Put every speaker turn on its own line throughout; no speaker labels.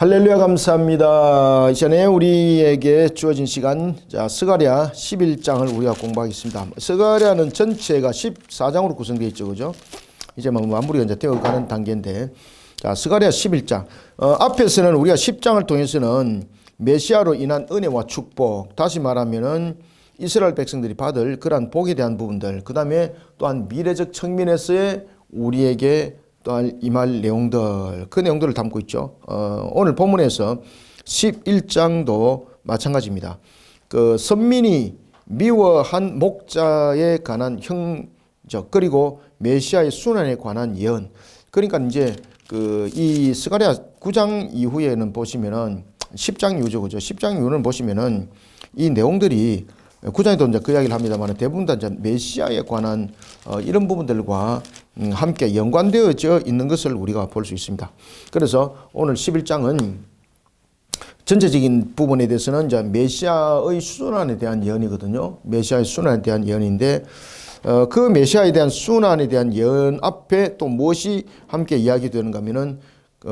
할렐루야 감사합니다. 이전에 우리에게 주어진 시간 스가랴 11장을 우리가 공부하겠습니다. 스가랴는 전체가 14장으로 구성되어 있죠. 그죠? 이제 마무리가 이제 되어가는 단계인데 스가랴 11장 앞에서는 우리가 10장을 통해서는 메시아로 인한 은혜와 축복, 다시 말하면은 이스라엘 백성들이 받을 그러한 복에 대한 부분들, 그 다음에 또한 미래적 측면에서의 우리에게 또한 임할 내용들, 그 내용들을 담고 있죠. 오늘 본문에서 11장도 마찬가지입니다. 그 선민이 미워한 목자에 관한 형적, 그리고 메시아의 순환에 관한 예언. 그러니까 이제 이 스가랴 9장 이후에는 보시면은 10장 이후죠. 그죠? 10장 이후는 보시면은 이 내용들이 9장에도 이제 그 이야기를 합니다만 대부분 다 이제 메시아에 관한 이런 부분들과 함께 연관되어져 있는 것을 우리가 볼 수 있습니다. 그래서 오늘 11장은 전체적인 부분에 대해서는 이제 메시아의 순환에 대한 예언이거든요. 메시아의 순환에 대한 예언인데 그 메시아에 대한 순환에 대한 예언 앞에 또 무엇이 함께 이야기되는가 하면은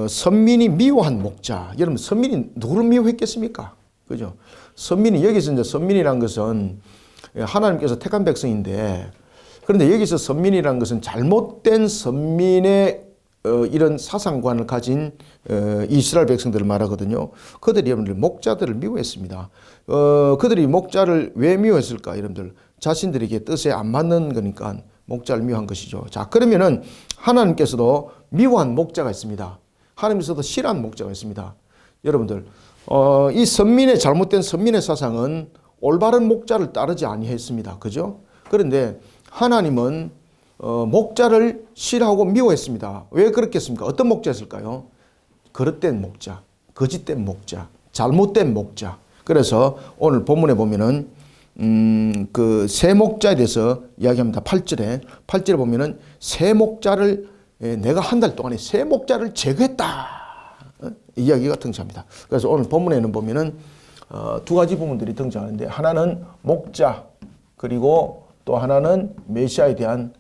선민이 미워한 목자. 여러분 선민이 누구를 미워했겠습니까? 그죠? 선민이 여기서 이제 선민이라는 것은 하나님께서 택한 백성인데, 그런데 여기서 선민이라는 것은 잘못된 선민의 이런 사상관을 가진 이스라엘 백성들을 말하거든요. 그들이 여러분들 목자들을 미워했습니다. 그들이 목자를 왜 미워했을까? 여러분들 자신들에게 뜻에 안 맞는 거니까 목자를 미워한 것이죠. 자, 그러면은 하나님께서도 미워한 목자가 있습니다. 하나님께서도 싫어한 목자가 있습니다. 여러분들 이 선민의 잘못된 선민의 사상은 올바른 목자를 따르지 아니했습니다. 그죠? 그런데 하나님은 목자를 싫어하고 미워했습니다. 왜 그렇겠습니까? 어떤 목자였을까요? 거릇된 목자, 거짓된 목자, 잘못된 목자. 그래서 오늘 본문에 보면은 그 새 목자에 대해서 이야기합니다. 8절에 보면은 새 목자를 내가 한 달 동안에 새 목자를 제거했다. 이야기가 등장합니다. 그래서 오늘 본문에는 보면은 두 가지 부분들이 등장하는데, 하나는 목자, 그리고 또 하나는 메시아에 대한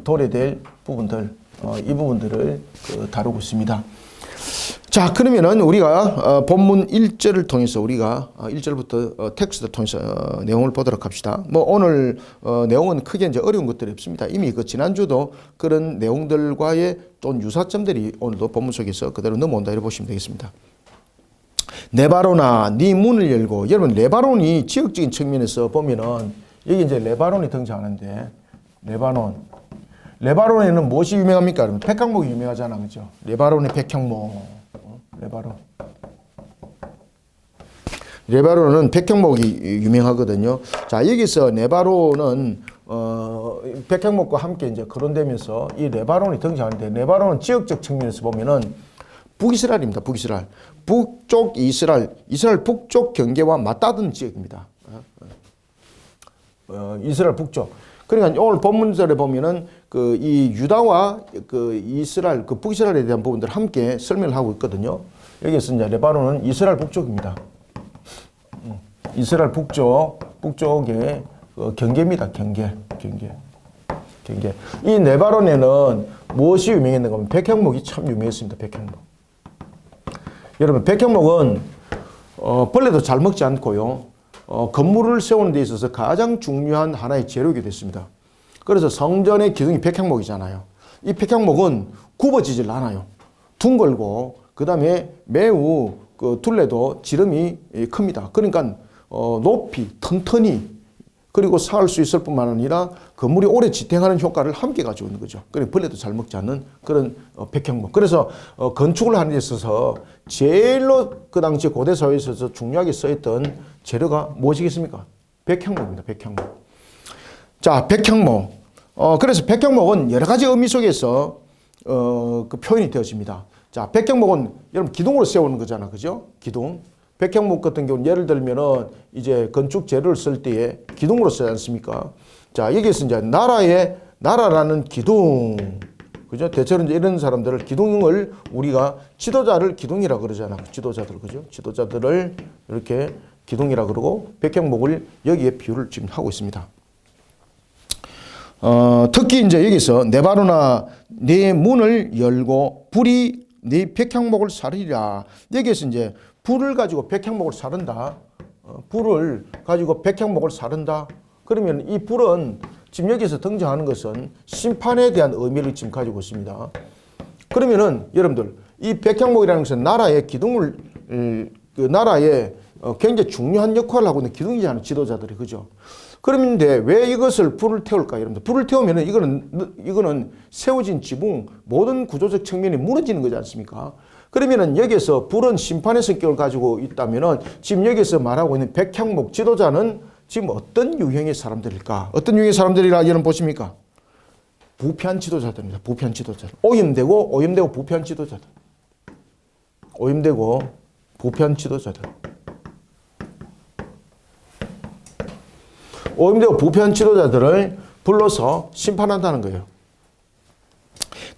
도래될 부분들, 이 부분들을 다루고 있습니다. 자, 그러면은 우리가 본문 1절을 통해서 우리가 1절부터 텍스트를 통해서 내용을 보도록 합시다. 뭐 오늘 내용은 크게 이제 어려운 것들이 없습니다. 이미 그 지난주도 그런 내용들과의 또 유사점들이 오늘도 본문 속에서 그대로 넘어온다 이렇게 보시면 되겠습니다. 레바논아, 네 문을 열고. 여러분 레바논이 지역적인 측면에서 보면은 여기 이제 레바논이 등장하는데, 레바논에는 무엇이 유명합니까? 여러분 백향목이 유명하잖아, 그죠? 레바논의 백향목. 레바논은 백향목이 유명하거든요. 자, 여기서 레바논은 백향목과 함께 이제 거론되면서 이 레바논이 등장하는데, 레바논은 지역적 측면에서 보면은 북이스라엘입니다. 북이스라엘. 북쪽 이스라엘 북쪽 경계와 맞닿은 지역입니다. 이스라엘 북쪽. 그러니까 오늘 본문절에 보면은 이 유다와 이스라엘, 북이스라엘에 대한 부분들을 함께 설명을 하고 있거든요. 여기서 이제 레바논은 이스라엘 북쪽입니다. 이스라엘 북쪽의 경계입니다. 경계. 이 레바논에는 무엇이 유명했는가 하면 백향목이 참 유명했습니다. 백향목. 여러분 백향목은 벌레도 잘 먹지 않고요. 건물을 세우는 데 있어서 가장 중요한 하나의 재료가 됐습니다. 그래서 성전의 기둥이 백향목이잖아요. 이 백향목은 굽어지질 않아요. 둥글고 그 다음에 매우 둘레도 지름이 큽니다. 그러니까 높이 튼튼히, 그리고 쌓을 수 있을 뿐만 아니라 건물이 오래 지탱하는 효과를 함께 가지고 있는 거죠. 그러니까 벌레도 잘 먹지 않는 그런 백향목. 그래서 건축을 하는 데 있어서 제일로 그 당시 고대 사회에 있어서 중요하게 쓰였던 재료가 무엇이겠습니까? 백향목입니다. 백향목. 자, 백향목. 그래서 백향목은 여러 가지 의미 속에서 그 표현이 되어집니다. 자, 백향목은 여러분 기둥으로 세우는 거잖아, 그죠? 기둥. 백향목 같은 경우는 예를 들면은 이제 건축 재료를 쓸 때에 기둥으로 쓰지 않습니까? 자, 여기서 이제 나라라는 기둥, 그죠? 대체로 이제 이런 사람들을 기둥을 우리가 지도자를 기둥이라 그러잖아. 지도자들, 그죠? 지도자들을 이렇게 기둥이라 그러고 백향목을 여기에 비유를 지금 하고 있습니다. 특히 이제 여기서 레바논아 네 문을 열고 불이 네 백향목을 사르리라. 여기에서 이제 불을 가지고 백향목을 사른다. 불을 가지고 백향목을 사른다. 그러면 이 불은 지금 여기서 등장하는 것은 심판에 대한 의미를 지금 가지고 있습니다. 그러면은 여러분들 이 백향목이라는 것은 나라의 기둥을 그 나라에 굉장히 중요한 역할을 하고 있는 기둥이잖아요. 지도자들이. 그죠? 그런데 왜 이것을 불을 태울까? 여러분들 불을 태우면은 이거는 세워진 지붕 모든 구조적 측면이 무너지는 거지 않습니까? 그러면은 여기서 불은 심판의 성격을 가지고 있다면은 지금 여기서 말하고 있는 백향목 지도자는 지금 어떤 유형의 사람들일까? 어떤 유형의 사람들이라 여러분 보십니까? 부패한 지도자들입니다. 부패한 지도자들. 오염되고 부패한 지도자들. 오염되고 부패한 지도자들. 오염되고 부패한 지도자들을 불러서 심판한다는 거예요.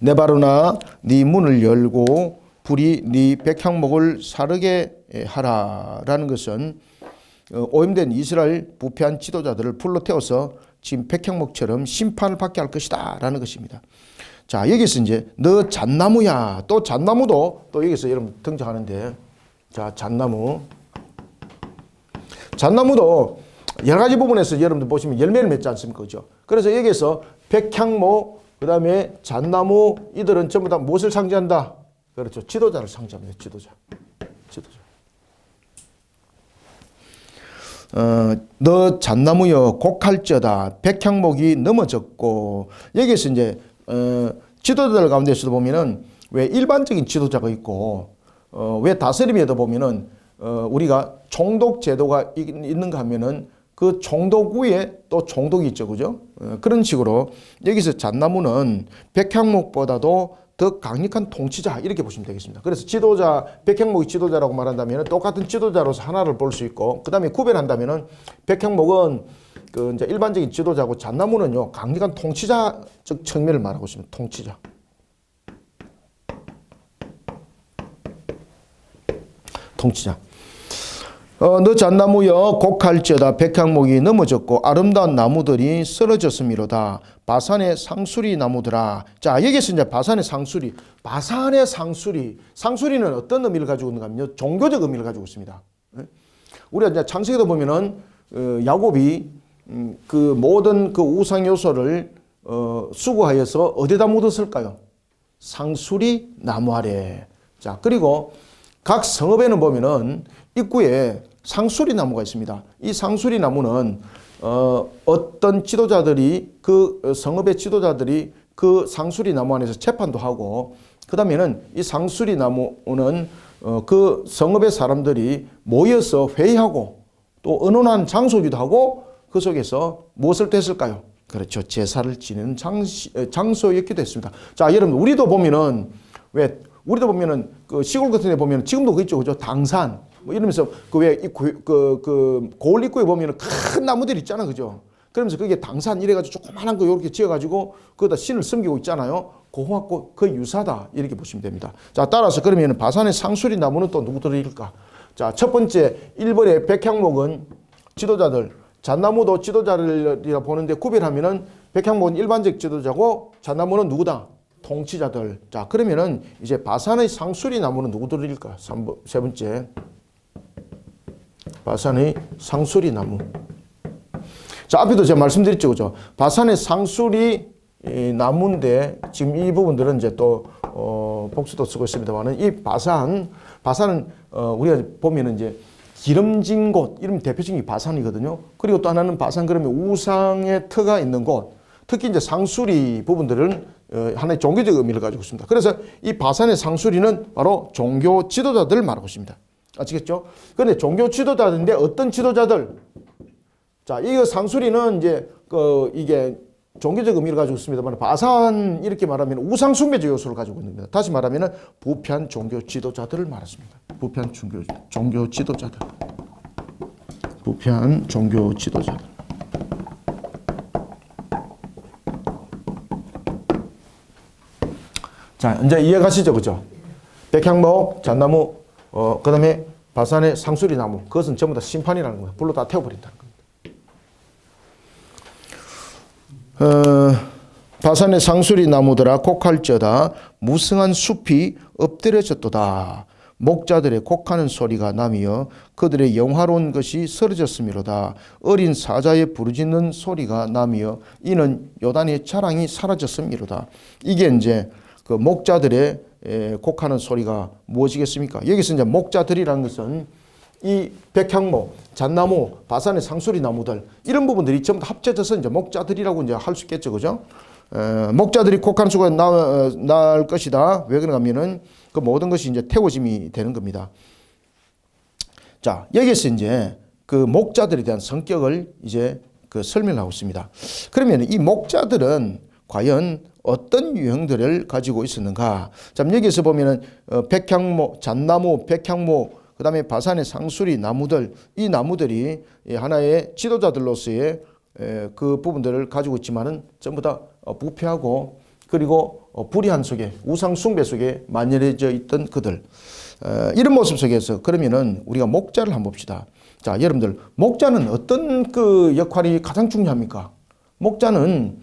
내 바로나 네 문을 열고 불이 네 백향목을 사르게 하라라는 것은 오염된 이스라엘 부패한 지도자들을 불러 태워서 지금 백향목처럼 심판을 받게 할 것이다 라는 것입니다. 자, 여기서 이제 너 잣나무야. 또 잣나무도 또 여기서 여러분 등장하는데, 자, 잣나무도 여러 가지 부분에서 여러분들 보시면 열매를 맺지 않습니까? 그죠? 그래서 여기서 백향목, 그 다음에 잣나무, 이들은 전부 다 무엇을 상징한다? 그렇죠. 지도자를 상징합니다. 지도자. 너 잣나무여 곡할지어다. 백향목이 넘어졌고, 여기서 이제 지도자들 가운데서도 보면은 왜 일반적인 지도자가 있고, 왜 다스림에도 보면은 우리가 총독 제도가 있는가 하면은 그 총독 위에 또 총독이 있죠. 그죠? 그런 식으로 여기서 잣나무는 백향목보다도 더 강력한 통치자 이렇게 보시면 되겠습니다. 그래서 지도자, 백향목이 지도자라고 말한다면 똑같은 지도자로서 하나를 볼 수 있고, 그 다음에 구별한다면은 백향목은 그 이제 일반적인 지도자고 잣나무는요 강력한 통치자적 측면을 말하고 있습니다. 통치자. 너 잣나무여 곡할지어다. 백향목이 넘어졌고 아름다운 나무들이 쓰러졌음이로다. 바산의 상수리 나무들아. 자, 여기서 이제 바산의 상수리. 상수리는 어떤 의미를 가지고 있는가 하면요, 종교적 의미를 가지고 있습니다. 우리가 이제 창세기도 보면은 야곱이 그 모든 그 우상 요소를 수거하여서 어디다 묻었을까요? 상수리 나무 아래. 자, 그리고 각 성읍에는 보면은 입구에 상수리 나무가 있습니다. 이 상수리 나무는 어떤 지도자들이 그 성읍의 지도자들이 그 상수리 나무 안에서 재판도 하고, 그 다음에는 이 상수리 나무는 그 성읍의 사람들이 모여서 회의하고 또 의논한 장소기도 하고, 그 속에서 무엇을 했을까요? 그렇죠. 제사를 지내는 장소였기도 했습니다. 자, 여러분, 우리도 보면은 그 시골 같은 데 보면 지금도 그 있죠. 그죠? 당산. 뭐 이러면서 그 고을 입구에 보면은 큰 나무들 있잖아. 그죠? 그러면서 그게 당산 이래가지고 조그만한 거 이렇게 지어가지고 거기다 신을 섬기고 있잖아요. 그거하고 그 유사다. 이렇게 보시면 됩니다. 자, 따라서 그러면 바산의 상수리 나무는 또 누구들일까? 자, 첫 번째 1번의 백향목은 지도자들, 잣나무도 지도자들이라 보는데 구별하면은 백향목은 일반적 지도자고 잣나무는 누구다? 통치자들. 자, 그러면은 이제 바산의 상수리 나무는 누구들일까? 세 번째. 바산의 상수리 나무. 자, 앞에도 제가 말씀드렸죠. 그죠? 바산의 상수리 나무인데 지금 이 부분들은 이제 또 복수도 쓰고 있습니다만은 이 바산은 우리가 보면은 이제 기름진 곳, 이름 대표적인 게 바산이거든요. 그리고 또 하나는 바산 그러면 우상의 터가 있는 곳. 특히 이제 상수리 부분들은 하나의 종교적 의미를 가지고 있습니다. 그래서 이 바산의 상수리는 바로 종교 지도자들을 말하고 있습니다. 아시겠죠? 그런데 종교 지도자들인데 어떤 지도자들? 자, 이 상수리는 이제 이게 종교적 의미를 가지고 있습니다만 바산 이렇게 말하면 우상 숭배적 요소를 가지고 있는 겁니다. 다시 말하면 부패한 종교 지도자들을 말했습니다. 부패한 종교 지도자들. 부패한 종교 지도자들. 자, 이제 이해가시죠? 그죠? 백향목, 잣나무, 그 다음에 바산의 상수리 나무. 그것은 전부 다 심판이라는 거예요. 불로 다 태워버린다는 겁니다. 바산의 상수리 나무들아 곡할지어다 무성한 숲이 엎드려졌도다. 목자들의 곡하는 소리가 나며 그들의 영화로운 것이 쓰러졌음이로다. 어린 사자의 부르짖는 소리가 나며 이는 요단의 자랑이 사라졌음이로다. 이게 이제 그 목자들의 곡하는 소리가 무엇이겠습니까? 여기서 이제 목자들이라는 것은 이 백향목, 잣나무, 바산의 상수리 나무들 이런 부분들이 전부 다 합쳐져서 이제 목자들이라고 이제 할 수 있겠죠, 그죠? 목자들이 곡하는 소리가 날 것이다. 왜 그런가 하면은 그 모든 것이 이제 태워짐이 되는 겁니다. 자, 여기서 이제 그 목자들에 대한 성격을 이제 그 설명하고 있습니다. 그러면 이 목자들은 과연 어떤 유형들을 가지고 있었는가? 자, 여기서 보면은 백향목, 잣나무, 백향목, 그 다음에 바산의 상수리 나무들, 이 나무들이 하나의 지도자들로서의 그 부분들을 가지고 있지만은 전부 다 부패하고 그리고 불의한 속에 우상 숭배 속에 만연해져 있던 그들 이런 모습 속에서 그러면은 우리가 목자를 한번 봅시다. 자, 여러분들 목자는 어떤 그 역할이 가장 중요합니까? 목자는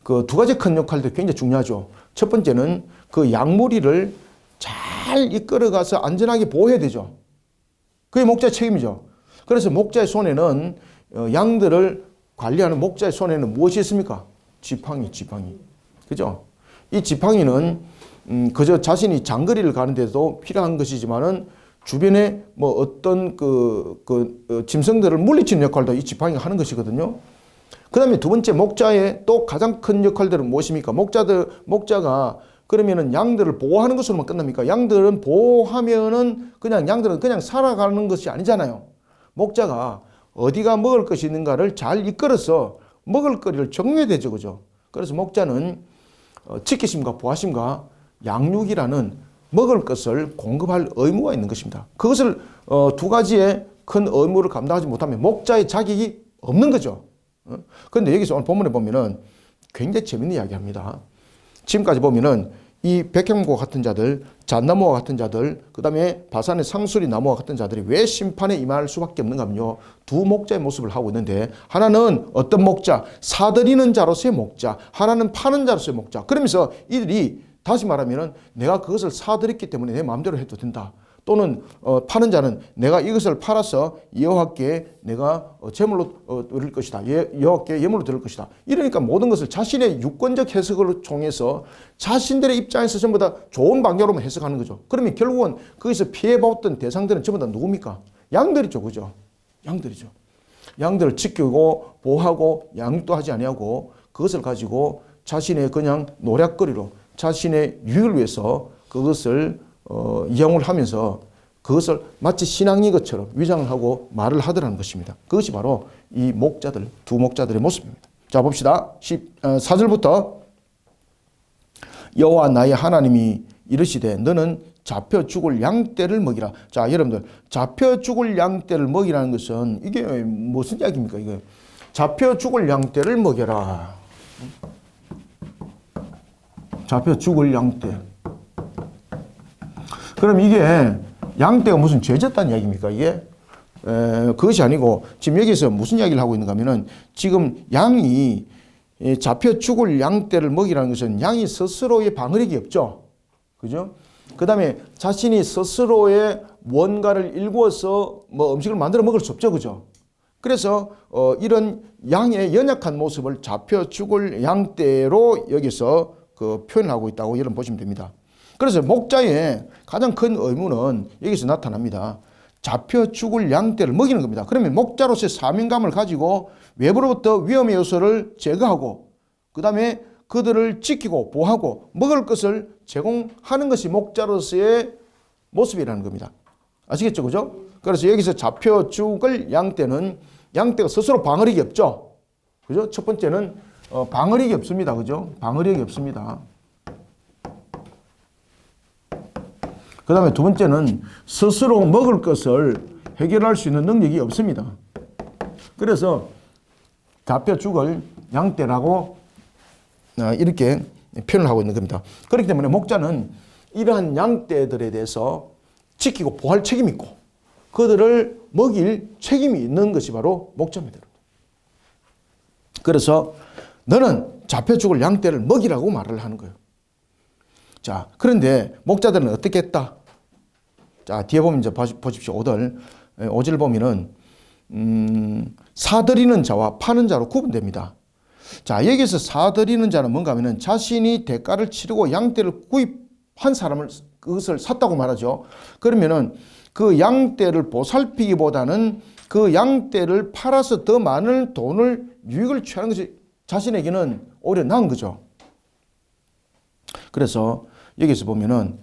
그 두 가지 큰 역할들이 굉장히 중요하죠. 첫 번째는 그 양무리를 잘 이끌어가서 안전하게 보호해야 되죠. 그게 목자의 책임이죠. 그래서 목자의 손에는 양들을 관리하는 목자의 손에는 무엇이 있습니까? 지팡이. 그죠? 이 지팡이는 그저 자신이 장거리를 가는데도 필요한 것이지만은 주변에 뭐 어떤 짐승들을 물리치는 역할도 이 지팡이가 하는 것이거든요. 그 다음에 두 번째 목자의 또 가장 큰 역할들은 무엇입니까? 목자가 그러면은 양들을 보호하는 것으로만 끝납니까? 양들은 보호하면은 양들은 그냥 살아가는 것이 아니잖아요. 목자가 어디가 먹을 것이 있는가를 잘 이끌어서 먹을 거리를 정해야 되죠, 그죠? 그래서 목자는 지키심과 보호하심과 양육이라는 먹을 것을 공급할 의무가 있는 것입니다. 그것을 두 가지의 큰 의무를 감당하지 못하면 목자의 자격이 없는 거죠. 그런데 여기서 오늘 본문에 보면은 굉장히 재밌는 이야기 합니다. 지금까지 보면은 이 백향목과 같은 자들, 잣나무와 같은 자들, 그 다음에 바산의 상수리 나무와 같은 자들이 왜 심판에 임할 수밖에 없는가 하면요. 두 목자의 모습을 하고 있는데 하나는 어떤 목자, 사들이는 자로서의 목자, 하나는 파는 자로서의 목자. 그러면서 이들이 다시 말하면은 내가 그것을 사들였기 때문에 내 마음대로 해도 된다. 또는 파는 자는 내가 이것을 팔아서 여호와께 내가 제물로 드릴 것이다. 여호와께 예물로 드릴 것이다. 이러니까 모든 것을 자신의 유권적 해석을 통해서 자신들의 입장에서 전부 다 좋은 방향으로만 해석하는 거죠. 그러면 결국은 거기서 피해봤던 대상들은 전부 다 누굽니까? 양들이죠. 그죠? 양들이죠. 양들을 지키고 보호하고 양육도 하지 아니하고 그것을 가지고 자신의 그냥 노략거리로 자신의 유익을 위해서 그것을 이용을 하면서 그것을 마치 신앙인 것처럼 위장을 하고 말을 하더라는 것입니다. 그것이 바로 이 목자들, 두 목자들의 모습입니다. 자, 봅시다. 4절부터 여호와 나의 하나님이 이르시되 너는 잡혀 죽을 양떼를 먹이라. 자, 여러분들 잡혀 죽을 양떼를 먹이라는 것은 이게 무슨 이야기입니까? 이게 잡혀 죽을 양떼를 먹여라. 잡혀 죽을 양떼. 그럼 이게 양떼가 무슨 죄졌다는 이야기입니까? 이게 그것이 아니고 지금 여기서 무슨 이야기를 하고 있는가 하면은 지금 양이 잡혀 죽을 양떼를 먹이라는 것은 양이 스스로의 방어력이 없죠. 그죠? 그 다음에 자신이 스스로의 뭔가를 일구어서 뭐 음식을 만들어 먹을 수 없죠. 그죠? 그래서 이런 양의 연약한 모습을 잡혀 죽을 양떼로 여기서 그 표현하고 있다고 여러분 보시면 됩니다. 그래서 목자의 가장 큰 의무는 여기서 나타납니다. 잡혀 죽을 양떼를 먹이는 겁니다. 그러면 목자로서의 사명감을 가지고 외부로부터 위험의 요소를 제거하고 그 다음에 그들을 지키고 보호하고 먹을 것을 제공하는 것이 목자로서의 모습이라는 겁니다. 아시겠죠? 그죠? 그래서 여기서 잡혀 죽을 양떼는 양떼가 스스로 방어력이 없죠. 그죠? 첫 번째는 방어력이 없습니다. 그죠? 방어력이 없습니다. 그 다음에 두 번째는 스스로 먹을 것을 해결할 수 있는 능력이 없습니다. 그래서 잡혀 죽을 양떼라고 이렇게 표현을 하고 있는 겁니다. 그렇기 때문에 목자는 이러한 양떼들에 대해서 지키고 보호할 책임이 있고 그들을 먹일 책임이 있는 것이 바로 목자입니다. 그래서 너는 잡혀 죽을 양떼를 먹이라고 말을 하는 거예요. 자, 그런데 목자들은 어떻게 했다? 자, 뒤에 보면 이제 보십시오. 5절 보면은 사들이는 자와 파는 자로 구분됩니다. 자, 여기서 사들이는 자는 뭔가 하면은 자신이 대가를 치르고 양떼를 구입한 사람을 그것을 샀다고 말하죠. 그러면은 그 양떼를 보살피기보다는 그 양떼를 팔아서 더 많은 돈을 유익을 취하는 것이 자신에게는 오히려 나은 거죠. 그래서 여기서 보면은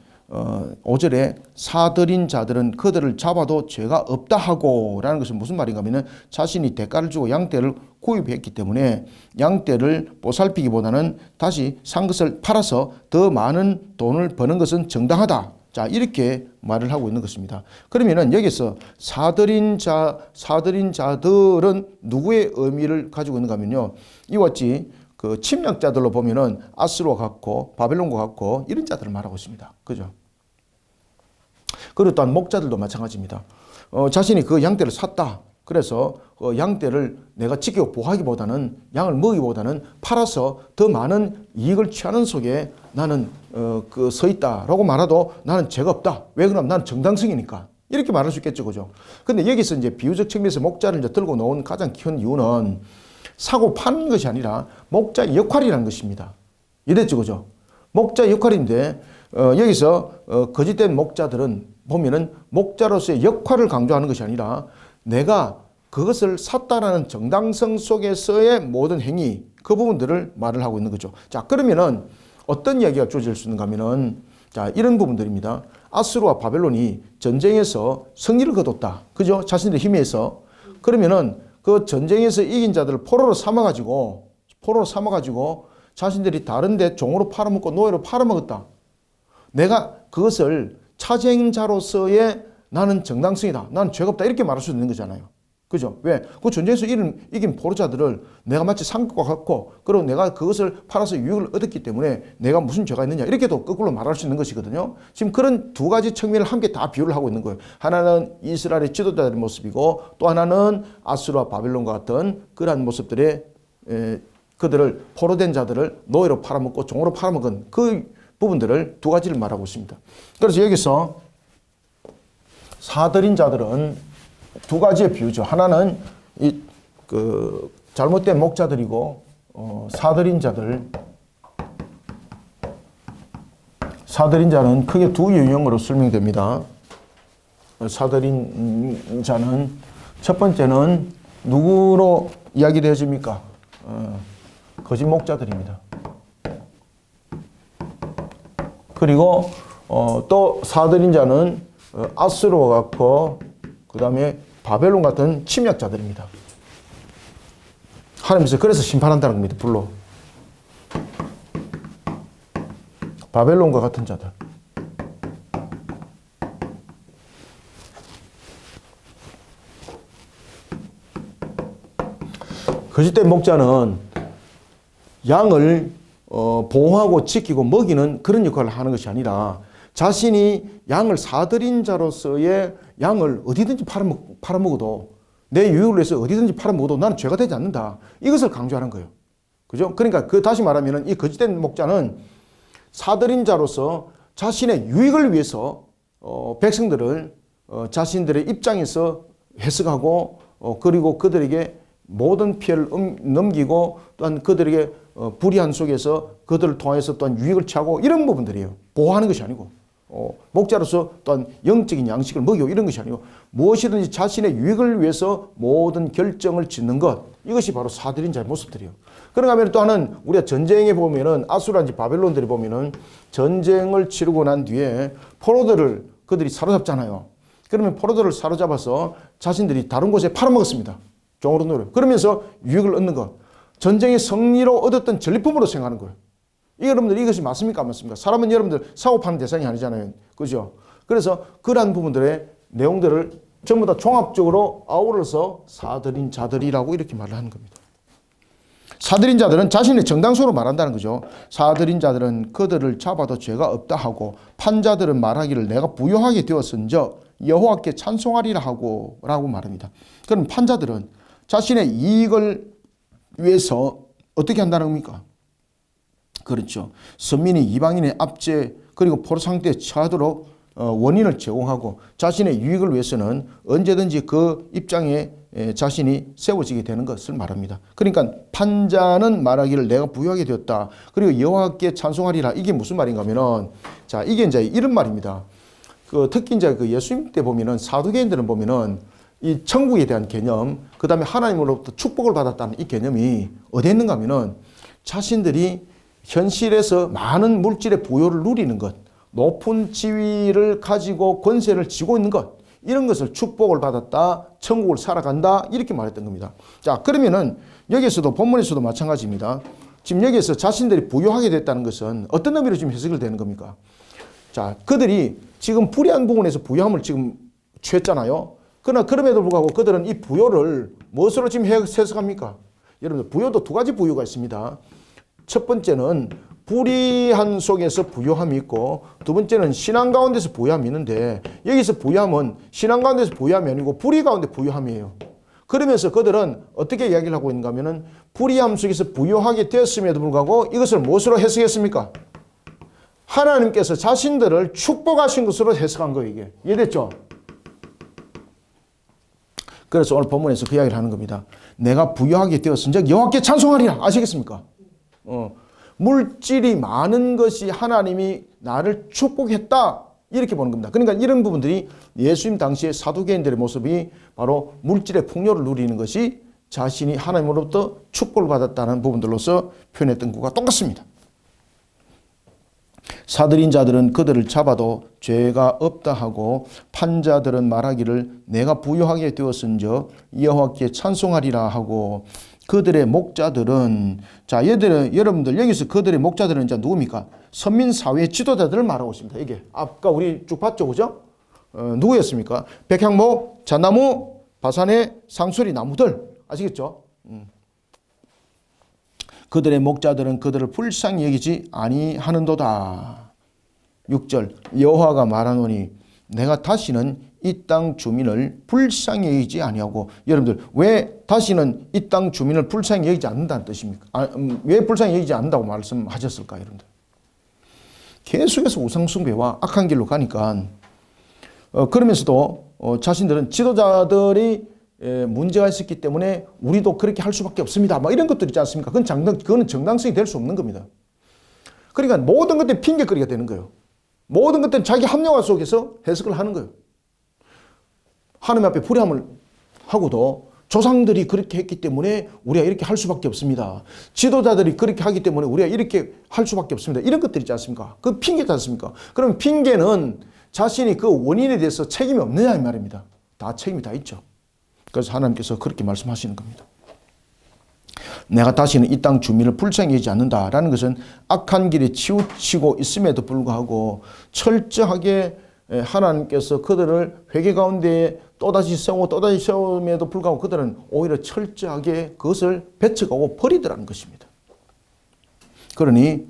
5절에 사들인 자들은 그들을 잡아도 죄가 없다 하고 라는 것은 무슨 말인가 하면 자신이 대가를 주고 양떼를 구입했기 때문에 양떼를 보살피기보다는 다시 산 것을 팔아서 더 많은 돈을 버는 것은 정당하다. 자, 이렇게 말을 하고 있는 것입니다. 그러면은 여기서 사들인 자들은 누구의 의미를 가지고 있는가 하면요. 이와 같이 그 침략자들로 보면은 아수르와 같고 바벨론과 같고 이런 자들을 말하고 있습니다. 그죠? 그리고 또한 목자들도 마찬가지입니다. 자신이 그 양떼를 샀다. 그래서 양떼를 내가 지키고 보호하기보다는 양을 먹이기보다는 팔아서 더 많은 이익을 취하는 속에 나는 그 서 있다라고 말해도 나는 죄가 없다. 왜 그러면 나는 정당성이니까. 이렇게 말할 수 있겠죠. 그죠? 근데 여기서 이제 비유적 측면에서 목자를 이제 들고 놓은 가장 큰 이유는 사고 파는 것이 아니라 목자의 역할이라는 것입니다. 이랬죠. 그죠? 목자의 역할인데 여기서 거짓된 목자들은 보면은 목자로서의 역할을 강조하는 것이 아니라 내가 그것을 샀다라는 정당성 속에서의 모든 행위, 그 부분들을 말을 하고 있는 거죠. 자, 그러면은 어떤 이야기가 주어질 수 있는가 하면은 자, 이런 부분들입니다. 아수르와 바벨론이 전쟁에서 승리를 거뒀다. 그죠? 자신들의 힘에 의해서. 그러면은 그 전쟁에서 이긴 자들을 포로로 삼아가지고 자신들이 다른데 종으로 팔아먹고 노예로 팔아먹었다. 내가 그것을 차쟁자로서의 나는 정당성이다. 나는 죄가 없다. 이렇게 말할 수 있는 거잖아요. 그죠? 왜? 그 전쟁에서 이긴 포로자들을 내가 마치 산 것과 같고, 그리고 내가 그것을 팔아서 유익을 얻었기 때문에 내가 무슨 죄가 있느냐. 이렇게도 거꾸로 말할 수 있는 것이거든요. 지금 그런 두 가지 측면을 함께 다 비유를 하고 있는 거예요. 하나는 이스라엘의 지도자들의 모습이고, 또 하나는 아수르와 바벨론과 같은 그러한 모습들의 그들을 포로된 자들을 노예로 팔아먹고 종으로 팔아먹은 그 부분들을 두 가지를 말하고 있습니다. 그래서 여기서 사들인 자들은 두 가지의 비유죠. 하나는 잘못된 목자들이고 사들인 자는 크게 두 유형으로 설명됩니다. 사들인 자는 첫 번째는 누구로 이야기되어집니까? 거짓 목자들입니다. 그리고 또 사들인 자는 아수르와 같고 그 다음에 바벨론 같은 침략자들입니다. 하나님께서 그래서 심판한다는 겁니다. 불로. 바벨론과 같은 자들. 거짓된 목자는 양을 보호하고 지키고 먹이는 그런 역할을 하는 것이 아니라 자신이 양을 사들인 자로서의 양을 어디든지 팔아먹어도 내 유익을 위해서 어디든지 팔아먹어도 나는 죄가 되지 않는다. 이것을 강조하는 거예요. 그죠? 그러니까 다시 말하면 이 거짓된 목자는 사들인 자로서 자신의 유익을 위해서 백성들을 자신들의 입장에서 해석하고 그리고 그들에게 모든 피해를 넘기고 또한 그들에게 불의한 속에서 그들을 통해서 또한 유익을 취하고 이런 부분들이에요. 보호하는 것이 아니고 목자로서 또한 영적인 양식을 먹이고 이런 것이 아니고 무엇이든지 자신의 유익을 위해서 모든 결정을 짓는 것, 이것이 바로 사들인 자의 모습들이에요. 그런가 하면 또 하나는 우리가 전쟁에 보면은 아수르인지 바벨론들이 보면은 전쟁을 치르고 난 뒤에 포로들을 그들이 사로잡잖아요. 그러면 포로들을 사로잡아서 자신들이 다른 곳에 팔아먹었습니다. 종으로 노래. 그러면서 유익을 얻는 것. 전쟁의 승리로 얻었던 전리품으로 생각하는 거예요. 여러분들 이것이 맞습니까? 안 맞습니까? 사람은 여러분들 사고 파는 대상이 아니잖아요. 그죠? 그래서 그러한 부분들의 내용들을 전부 다 종합적으로 아우러서 사들인 자들이라고 이렇게 말을 하는 겁니다. 사들인 자들은 자신의 정당성으로 말한다는 거죠. 사들인 자들은 그들을 잡아도 죄가 없다 하고 판자들은 말하기를 내가 부유하게 되었은즉 여호와께 찬송하리라 하고 라고 말합니다. 그럼 판자들은 자신의 이익을 위해서 어떻게 한다는 겁니까? 그렇죠. 선민이 이방인의 압제 그리고 포로 상태에 처하도록 원인을 제공하고 자신의 유익을 위해서는 언제든지 그 입장에 자신이 세워지게 되는 것을 말합니다. 그러니까 판자는 말하기를 내가 부유하게 되었다. 그리고 여호와께 찬송하리라. 이게 무슨 말인가 하면은 자, 이게 이제 이런 말입니다. 특히 이제 예수님 때 보면은 사두개인들은 보면은 이 천국에 대한 개념, 그 다음에 하나님으로부터 축복을 받았다는 이 개념이 어디에 있는가 하면은 자신들이 현실에서 많은 물질의 부요를 누리는 것, 높은 지위를 가지고 권세를 쥐고 있는 것, 이런 것을 축복을 받았다, 천국을 살아간다, 이렇게 말했던 겁니다. 자, 그러면은 여기서도 본문에서도 마찬가지입니다. 지금 여기에서 자신들이 부유하게 됐다는 것은 어떤 의미로 지금 해석이 되는 겁니까? 자, 그들이 지금 불의한 부분에서 부유함을 지금 취했잖아요. 그러나 그럼에도 불구하고 그들은 이 부요를 무엇으로 지금 해석합니까? 여러분들, 부요도 두 가지 부요가 있습니다. 첫 번째는 불의한 속에서 부요함이 있고, 두 번째는 신앙 가운데서 부요함이 있는데, 여기서 부요함은 신앙 가운데서 부요함이 아니고 불의 가운데 부요함이에요. 그러면서 그들은 어떻게 이야기를 하고 있는가 하면은 불의함 속에서 부요하게 되었음에도 불구하고 이것을 무엇으로 해석했습니까? 하나님께서 자신들을 축복하신 것으로 해석한 거예요, 이게. 이해됐죠? 그래서 오늘 본문에서 그 이야기를 하는 겁니다. 내가 부유하게 되었은즉 여호와께 찬송하리라. 아시겠습니까? 물질이 많은 것이 하나님이 나를 축복했다. 이렇게 보는 겁니다. 그러니까 이런 부분들이 예수님 당시의 사두개인들의 모습이 바로 물질의 풍요를 누리는 것이 자신이 하나님으로부터 축복을 받았다는 부분들로서 표현했던 것과 똑같습니다. 사들인 자들은 그들을 잡아도 죄가 없다 하고 판자들은 말하기를 내가 부유하게 되었은즉 여호와께 찬송하리라 하고 그들의 목자들은 자 여러분들 여기서 그들의 목자들은 이제 누굽니까? 선민사회 지도자들을 말하고 있습니다. 이게 아까 우리 쭉 봤죠, 그죠? 누구였습니까? 백향목, 잣나무, 바산의 상수리 나무들 아시겠죠? 그들의 목자들은 그들을 불쌍히 여기지 아니하는도다. 6절 여호와가 말하노니 내가 다시는 이 땅 주민을 불쌍히 여기지 아니하고 여러분들 왜 다시는 이 땅 주민을 불쌍히 여기지 않는다는 뜻입니까? 왜 불쌍히 여기지 않는다고 말씀하셨을까요? 여러분들 계속해서 우상숭배와 악한 길로 가니까 그러면서도 자신들은 지도자들이 문제가 있었기 때문에 우리도 그렇게 할 수밖에 없습니다. 막 이런 것들 있지 않습니까? 그거는 정당성이 될 수 없는 겁니다. 그러니까 모든 것들이 핑계거리가 되는 거예요. 모든 것들은 자기 합리화 속에서 해석을 하는 거예요. 하나님 앞에 불의함을 하고도 조상들이 그렇게 했기 때문에 우리가 이렇게 할 수밖에 없습니다. 지도자들이 그렇게 하기 때문에 우리가 이렇게 할 수밖에 없습니다. 이런 것들 있지 않습니까? 그 핑계지 않습니까? 그럼 핑계는 자신이 그 원인에 대해서 책임이 없느냐 이 말입니다. 다 책임이 다 있죠. 그래서 하나님께서 그렇게 말씀하시는 겁니다. 내가 다시는 이 땅 주민을 불쌍히 여기지 않는다라는 것은 악한 길에 치우치고 있음에도 불구하고 철저하게 하나님께서 그들을 회개 가운데 또다시 세움에도 불구하고 그들은 오히려 철저하게 그것을 배척하고 버리더라는 것입니다. 그러니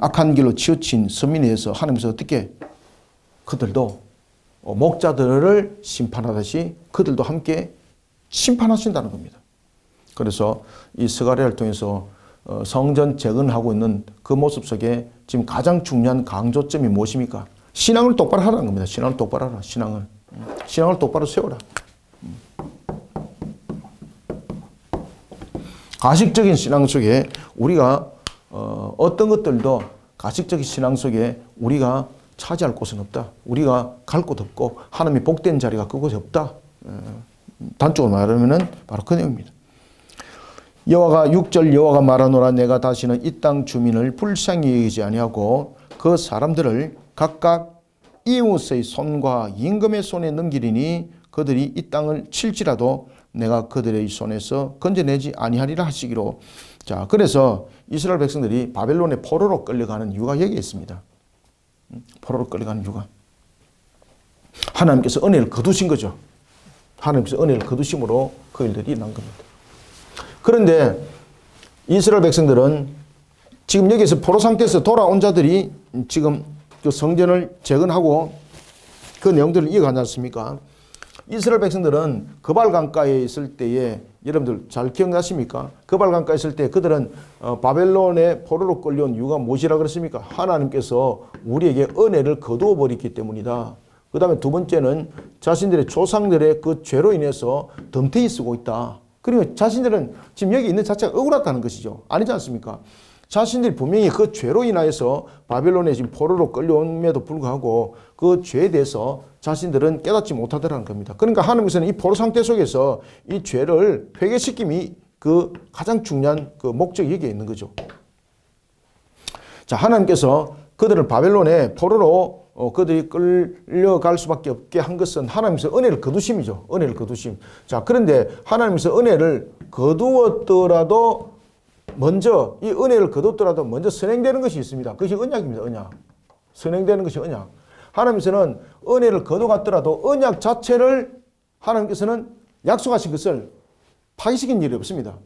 악한 길로 치우친 선민에 대해서 하나님께서 어떻게 그들도 목자들을 심판하듯이 그들도 함께 심판하신다는 겁니다. 그래서 이 스가랴를 통해서 성전 재건하고 있는 그 모습 속에 지금 가장 중요한 강조점이 무엇입니까? 신앙을 똑바로 하라는 겁니다. 신앙을 똑바로 하라. 신앙을 똑바로 세워라. 가식적인 신앙 속에 우리가 어떤 것들도 가식적인 신앙 속에 우리가 차지할 곳은 없다. 우리가 갈 곳 없고 하나님이 복된 자리가 그곳에 없다. 단적으로 말하면 바로 그 내용입니다. 여호와가 6절 여호와가 말하노라 내가 다시는 이 땅 주민을 불쌍히 여기지 아니하고 그 사람들을 각각 이웃의 손과 임금의 손에 넘기리니 그들이 이 땅을 칠지라도 내가 그들의 손에서 건져내지 아니하리라 하시기로. 자, 그래서 이스라엘 백성들이 바벨론의 포로로 끌려가는 이유가 여기에 있습니다. 포로로 끌려가는 이유가 하나님께서 은혜를 거두신 거죠. 하나님께서 은혜를 거두심으로 그 일들이 난 겁니다. 그런데 이스라엘 백성들은 지금 여기서 포로 상태에서 돌아온 자들이 지금 그 성전을 재건하고 그 내용들을 이어가지 않습니까? 이스라엘 백성들은 그발 강가에 있을 때에 여러분들 잘 기억나십니까? 그발 강가에 있을 때 그들은 바벨론의 포로로 끌려온 이유가 무엇이라 그랬습니까? 하나님께서 우리에게 은혜를 거두어 버렸기 때문이다. 그 다음에 두 번째는 자신들의 조상들의 그 죄로 인해서 덤태히 쓰고 있다. 그리고 자신들은 지금 여기 있는 자체가 억울하다는 것이죠. 아니지 않습니까? 자신들이 분명히 그 죄로 인하여서 바벨론에 지금 포로로 끌려옴에도 불구하고 그 죄에 대해서 자신들은 깨닫지 못하더라는 겁니다. 그러니까 하나님께서는 이 포로 상태 속에서 이 죄를 회개시킴이 그 가장 중요한 그 목적이 여기에 있는 거죠. 자, 하나님께서 그들을 바벨론에 포로로 그들이 끌려갈 수밖에 없게 한 것은 하나님께서 은혜를 거두심이죠. 은혜를 거두심. 자, 그런데 하나님께서 은혜를 거두었더라도 먼저 이 은혜를 거뒀더라도 먼저 선행되는 것이 있습니다. 그것이 언약입니다. 언약. 선행되는 것이 언약. 하나님께서는 은혜를 거둬갔더라도 언약 자체를 하나님께서는 약속하신 것을 파기시킨 일이 없습니다.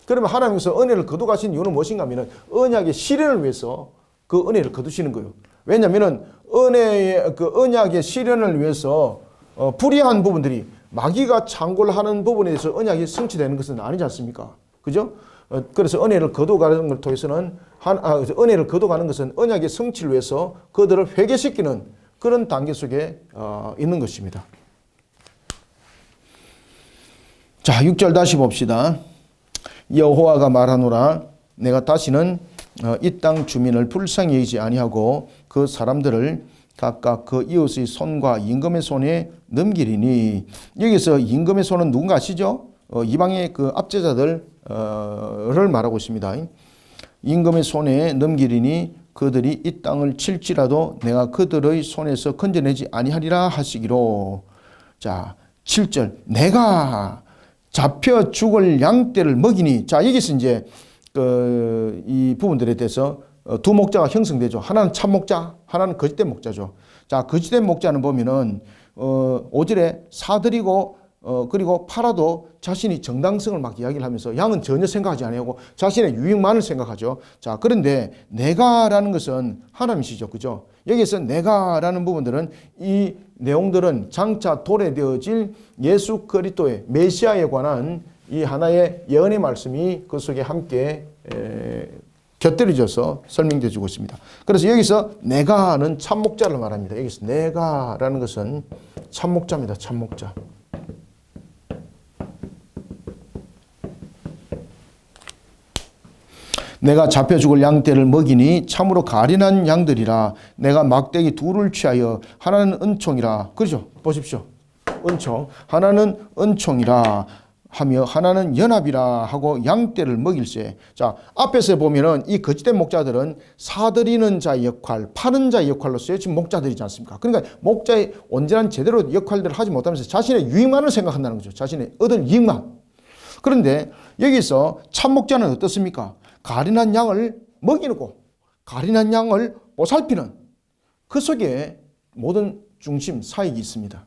그러면 하나님께서 은혜를 거둬가신 이유는 무엇인가 하면 언약의 실현을 위해서 그 은혜를 거두시는 거예요. 왜냐하면 은혜의 그 언약의 실현을 위해서 불의한 부분들이 마귀가 창궐하는 부분에 대해서 언약이 성취되는 것은 아니지 않습니까? 그죠? 그래서 은혜를 거둬가는 걸 통해서는 은혜를 거둬가는 것은 언약의 성취를 위해서 그들을 회개시키는 그런 단계 속에 있는 것입니다. 자, 6절 다시 봅시다. 여호와가 말하노라 내가 다시는 이 땅 주민을 불쌍히 여기지 아니하고 그 사람들을 각각 그 이웃의 손과 임금의 손에 넘기리니. 여기서 임금의 손은 누군가 아시죠? 이방의 그 압제자들을 말하고 있습니다. 임금의 손에 넘기리니 그들이 이 땅을 칠지라도 내가 그들의 손에서 건져내지 아니하리라 하시기로. 자, 7절 내가 잡혀 죽을 양떼를 먹이니. 자, 여기서 이제 이 부분들에 대해서 두 목자가 형성되죠. 하나는 참 목자, 하나는 거짓된 목자죠. 자, 거짓된 목자는 보면은 5절에 사들이고 그리고 팔아도 자신이 정당성을 막 이야기를 하면서 양은 전혀 생각하지 아니하고 자신의 유익만을 생각하죠. 자, 그런데 내가라는 것은 하나님이시죠. 그죠? 여기서 내가라는 부분들은 이 내용들은 장차 도래되어질 예수 그리스도의 메시아에 관한 이 하나의 예언의 말씀이 그 속에 함께 곁들여져서 설명되어 주고 있습니다. 그래서 여기서 내가는 참목자를 말합니다. 여기서 내가라는 것은 참목자입니다. 참목자. 내가 잡혀 죽을 양떼를 먹이니 참으로 가련한 양들이라. 내가 막대기 둘을 취하여 하나는 은총이라. 그렇죠? 보십시오. 은총. 하나는 은총이라 하며 하나는 연합이라 하고 양떼를 먹일세. 자, 앞에서 보면은 이 거짓된 목자들은 사들이는 자의 역할, 파는 자의 역할로서의 지금 목자들이지 않습니까? 그러니까 목자의 온전한 제대로 역할들을 하지 못하면서 자신의 유익만을 생각한다는 거죠. 자신의 얻을 이익만. 그런데 여기서 참 목자는 어떻습니까? 가련한 양을 먹이고 가련한 양을 보살피는 그 속에 모든 중심 사익이 있습니다.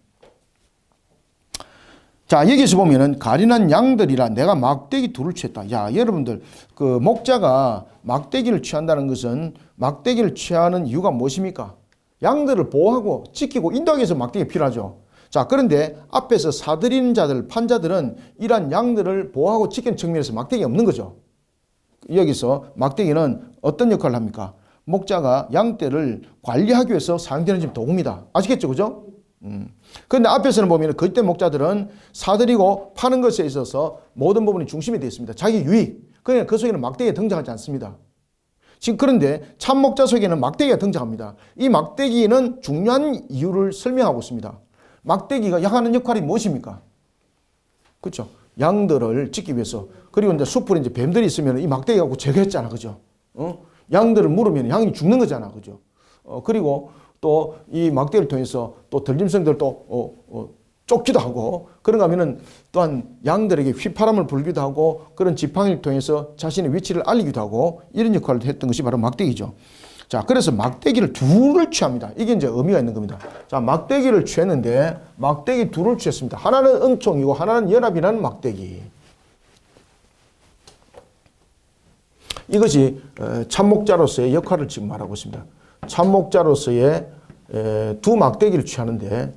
자, 여기서 보면은 가련한 양들이라 내가 막대기 둘을 취했다. 야, 여러분들 그 목자가 막대기를 취한다는 것은 막대기를 취하는 이유가 무엇입니까? 양들을 보호하고 지키고 인도하기 위해서 막대기가 필요하죠. 자, 그런데 앞에서 사들이는 자들, 판자들은 이러한 양들을 보호하고 지키는 측면에서 막대기가 없는 거죠. 여기서 막대기는 어떤 역할을 합니까? 목자가 양떼를 관리하기 위해서 사용되는 지금 도구입니다. 아시겠죠? 그죠? 그런데 앞에서는 보면 거짓된 목자들은 사들이고 파는 것에 있어서 모든 부분이 중심이 되어 있습니다. 자기 유익. 그러니까 그 속에는 막대기가 등장하지 않습니다. 지금 그런데 참 목자 속에는 막대기가 등장합니다. 이 막대기는 중요한 이유를 설명하고 있습니다. 막대기가 하는 역할이 무엇입니까? 그렇죠? 양들을 지키기 위해서. 그리고 이제 숲에 이제 뱀들이 있으면 이 막대기 갖고 제거했잖아. 그죠? 양들을 물으면 양이 죽는 거잖아. 그죠? 그리고 또 이 막대기를 통해서 또 들짐승들 또 쫓기도 하고 그런가 하면은 또한 양들에게 휘파람을 불기도 하고 그런 지팡이를 통해서 자신의 위치를 알리기도 하고 이런 역할을 했던 것이 바로 막대기죠. 자, 그래서 막대기를 둘을 취합니다. 이게 이제 의미가 있는 겁니다. 자, 막대기를 취했는데 막대기 둘을 취했습니다. 하나는 은총이고 하나는 연합이라는 막대기. 이것이 참목자로서의 역할을 지금 말하고 있습니다. 참목자로서의 두 막대기를 취하는데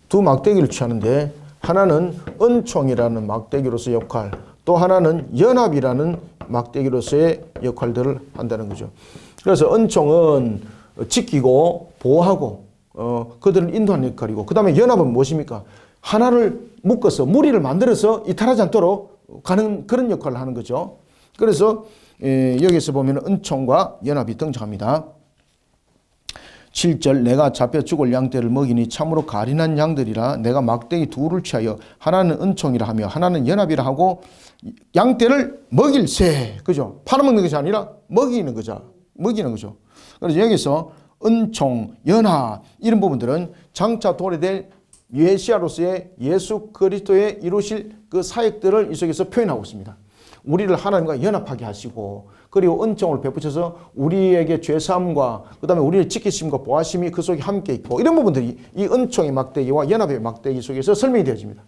두 막대기를 취하는데 하나는 은총이라는 막대기로서의 역할, 또 하나는 연합이라는 막대기로서의 역할들을 한다는 거죠. 그래서 은총은 지키고 보호하고 그들을 인도하는 역할이고, 그 다음에 연합은 무엇입니까? 하나를 묶어서 무리를 만들어서 이탈하지 않도록 가는 그런 역할을 하는 거죠. 그래서 여기서 보면 은총과 연합이 등장합니다. 7절 내가 잡혀 죽을 양떼를 먹이니 참으로 가련한 양들이라. 내가 막대기 둘을 취하여 하나는 은총이라 하며 하나는 연합이라 하고 양떼를 먹일세. 그죠? 팔아먹는 것이 아니라 먹이는 거죠. 먹이는 거죠. 그래서 여기서 은총, 연합 이런 부분들은 장차 도래될 메시아로서의 예수 그리스도의 이루실 그 사역들을 이 속에서 표현하고 있습니다. 우리를 하나님과 연합하게 하시고, 그리고 은총을 베푸셔서 우리에게 죄사함과 그 다음에 우리를 지키심과 보호하심이 그 속에 함께 있고, 이런 부분들이 이 은총의 막대기와 연합의 막대기 속에서 설명이 되어집니다.